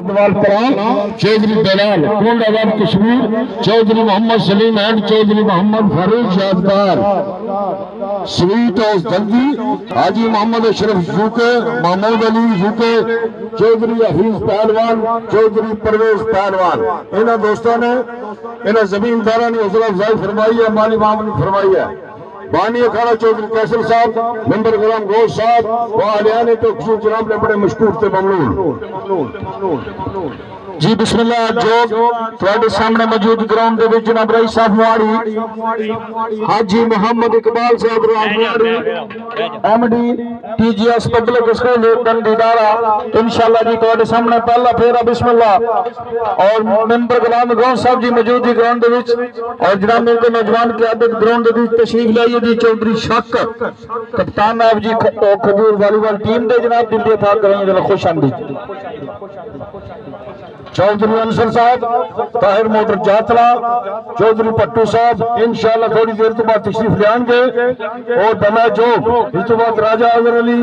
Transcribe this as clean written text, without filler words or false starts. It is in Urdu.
چودھری دلال کونڈ آباد کشمیر، چودھری محمد سلیم اینڈ چودھری محمد فاروق شادکار، سویٹ ہاؤس جلدی، حاجی محمد اشرف یوکے، محمود علی یوکے، چودھری حفیظ پہلوان، چودھری پرویز پہلوان۔ انہاں دوستوں نے انہاں زمینداروں نے حوصلہ افزائی فرمائی ہے، مالی معاملت فرمائی ہے۔ بانی اکھاڑا چودھری کیسر صاحب، ممبر غلام گوش صاحب، وہ آلیان تو کسی جناب نے بڑے مشکور تھے، ممنون۔ جی بسم اللہ جو تھوڑے سامنے موجود گراؤنڈ دے وچ جناب رئیس صاحب مواری، حاجی محمد اقبال صاحب مواری، M D T G S public school ڈنڈیڈارا، انشاءاللہ جی تھوڑے سامنے پہلا پھیرا بسم اللہ، اور ممبر غلام گوش صاحب جی موجود جی گراؤنڈ دے وچ، اور جناب میرے کو نوجوان قیادت گراؤنڈ دے وچ تشریف لائیے جی چودھری شاکر کپتان نائب جی کھجور والی بال ٹیم دے جناب دل دے تھا کریں جناب خوش آمدید۔ چودھری انصر صاحب، طاہر موٹر جاتلا، چودھری پٹو صاحب انشاءاللہ تھوڑی دیر تو بعد تشریف لے آئیں گے، اور دمہ جو اس تو بعد راجہ اظہر علی